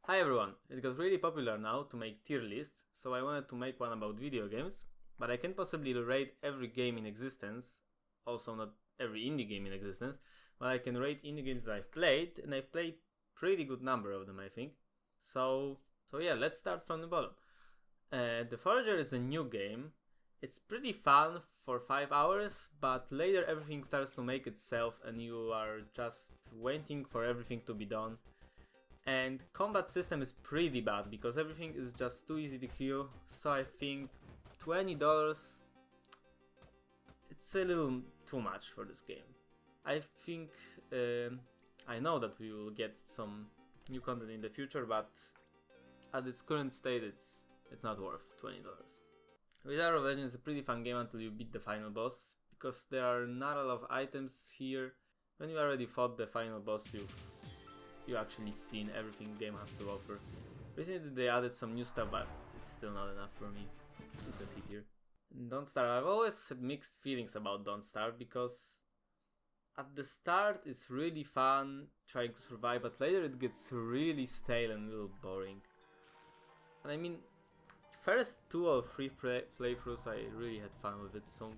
Hi everyone, it got really popular now to make tier lists, so I wanted to make one about video games, but I can't possibly rate every game in existence, also not every indie game in existence, but I can rate indie games that I've played, and I've played pretty good number of them I think. So yeah, let's start from the bottom. The Forager is a new game. It's pretty fun for 5 hours, but later everything starts to make itself and you are just waiting for everything to be done. And combat system is pretty bad because everything is just too easy to kill, so I think $20, it's a little too much for this game. I think, I know that we will get some new content in the future, but at its current state it's not worth $20. Wizard of Legend is a pretty fun game until you beat the final boss, because there are not a lot of items here. When you already fought the final boss, you actually seen everything the game has to offer. Recently they added some new stuff, but it's still not enough for me. It's a C tier. Don't Starve. I've always had mixed feelings about Don't Starve because at the start it's really fun trying to survive, but later it gets really stale and a little boring. And I mean, first 2 or 3 playthroughs I really had fun with it, so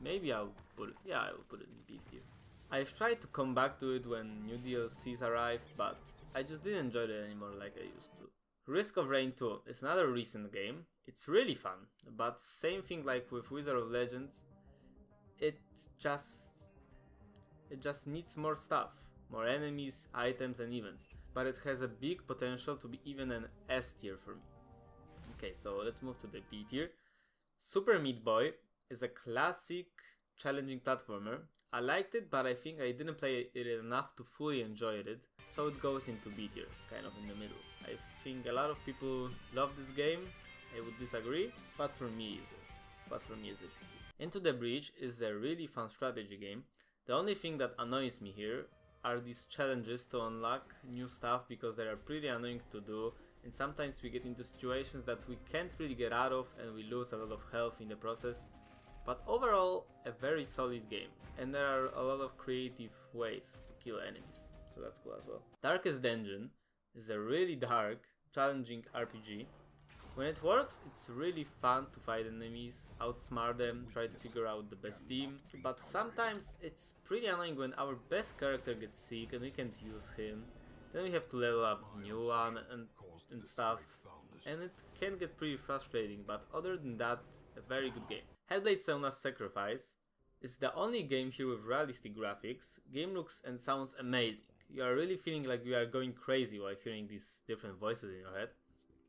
maybe I will put it in B tier. I've tried to come back to it when new DLCs arrive, but I just didn't enjoy it anymore like I used to. Risk of Rain 2 is another recent game. It's really fun, but same thing like with Wizard of Legends, it just needs more stuff, more enemies, items and events, but it has a big potential to be even an S tier for me. Okay, so let's move to the B tier. Super Meat Boy is a classic challenging platformer. I liked it, but I think I didn't play it enough to fully enjoy it, so it goes into B tier, kind of in the middle. I think a lot of people love this game, I would disagree, but for me it's a B tier. Into the Breach is a really fun strategy game. The only thing that annoys me here are these challenges to unlock new stuff, because they are pretty annoying to do, and sometimes we get into situations that we can't really get out of and we lose a lot of health in the process. But overall, a very solid game, and there are a lot of creative ways to kill enemies, so that's cool as well. Darkest Dungeon is a really dark, challenging RPG. When it works, it's really fun to fight enemies, outsmart them, try to figure out the best team, but sometimes it's pretty annoying when our best character gets sick and we can't use him. Then we have to level up a new one and stuff, and it can get pretty frustrating, but other than that, a very good game. Hellblade: Senua's Sacrifice is the only game here with realistic graphics. Game looks and sounds amazing. You are really feeling like you are going crazy while hearing these different voices in your head.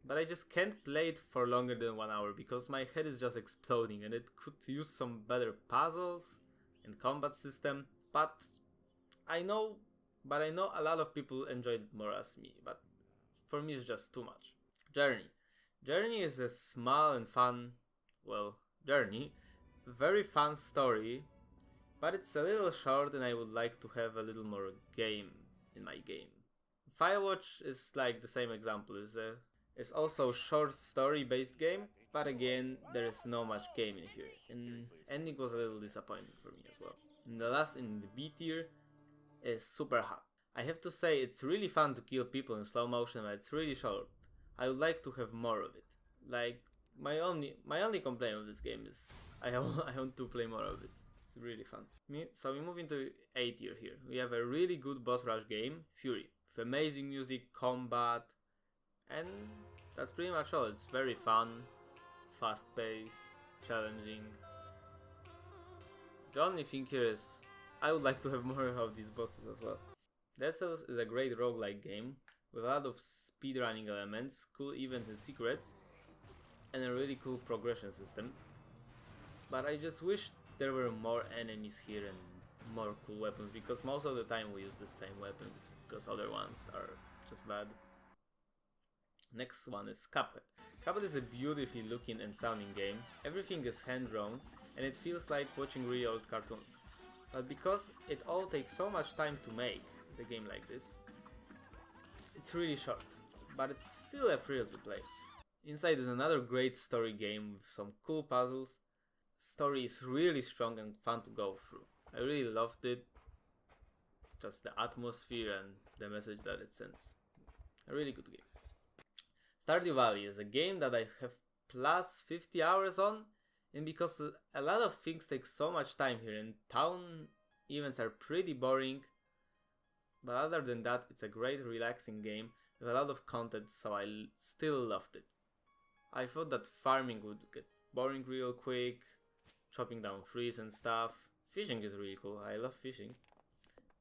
But I just can't play it for longer than 1 hour because my head is just exploding and it could use some better puzzles and combat system. But I know a lot of people enjoyed it more as me, but for me it's just too much. Journey. Journey is a small and fun, journey. Very fun story, but it's a little short and I would like to have a little more game in my game. Firewatch is like the same example. It's also a short story based game, but again there is no much game in here, and ending was a little disappointing for me as well. And the last in the B tier is Super Hot. I have to say it's really fun to kill people in slow motion, but it's really short. I would like to have more of it. Like, my only complaint of this game is I want to play more of it. It's really fun. So we move into A tier here. We have a really good boss rush game, Fury, with amazing music, combat, and that's pretty much all. It's very fun, fast paced, challenging. The only thing here is I would like to have more of these bosses as well. Dead Cells is a great roguelike game with a lot of speedrunning elements, cool events and secrets, and a really cool progression system. But I just wish there were more enemies here and more cool weapons, because most of the time we use the same weapons because other ones are just bad. Next one is Cuphead. Cuphead is a beautifully looking and sounding game. Everything is hand-drawn and it feels like watching really old cartoons. But because it all takes so much time to make the game like this, it's really short, but it's still a thrill to play. Inside is another great story game with some cool puzzles. Story is really strong and fun to go through. I really loved it. Just the atmosphere and the message that it sends. A really good game. Stardew Valley is a game that I have plus 50 hours on, and because a lot of things take so much time here and town events are pretty boring, but other than that it's a great relaxing game with a lot of content, so I still loved it. I thought that farming would get boring real quick, chopping down trees and stuff. Fishing is really cool, I love fishing.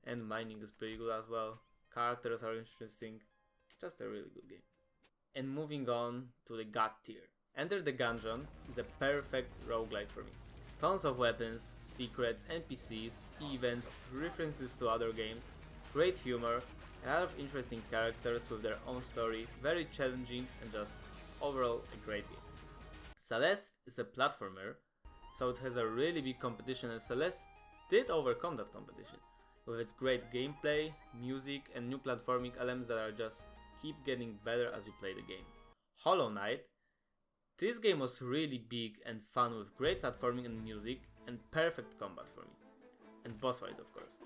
And mining is pretty good as well. Characters are interesting, just a really good game. And moving on to the God tier. Enter the Gungeon is a perfect roguelike for me. Tons of weapons, secrets, NPCs, events, references to other games, great humor, a lot of interesting characters with their own story, very challenging and just overall a great game. Celeste is a platformer, so it has a really big competition, and Celeste did overcome that competition with its great gameplay, music and new platforming elements that are just keep getting better as you play the game. Hollow Knight. This game was really big and fun with great platforming and music and perfect combat for me. And boss fights of course.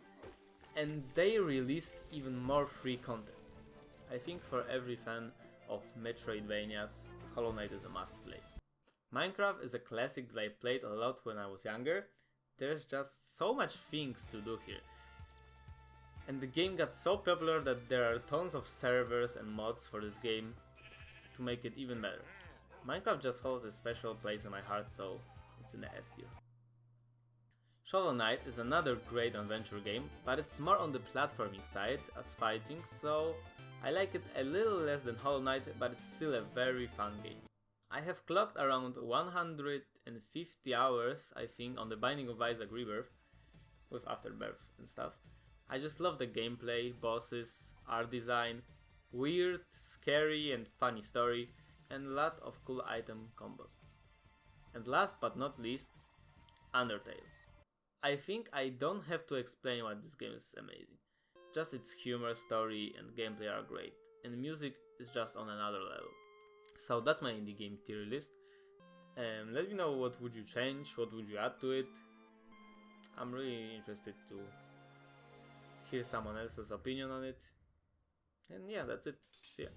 And they released even more free content. I think for every fan of Metroidvanias, Hollow Knight is a must play. Minecraft is a classic that I played a lot when I was younger. There's just so much things to do here. And the game got so popular that there are tons of servers and mods for this game to make it even better. Minecraft just holds a special place in my heart, so it's in the S tier. Shovel Knight is another great adventure game, but it's more on the platforming side as fighting, so I like it a little less than Hollow Knight, but it's still a very fun game. I have clocked around 150 hours, I think, on the Binding of Isaac Rebirth, with Afterbirth and stuff. I just love the gameplay, bosses, art design, weird, scary and funny story, and a lot of cool item combos. And last but not least, Undertale. I think I don't have to explain why this game is amazing. Just its humor, story and gameplay are great, and music is just on another level. So that's my indie game tier list. Let me know what would you change, what would you add to it. I'm really interested to hear someone else's opinion on it. And yeah, that's it. See ya.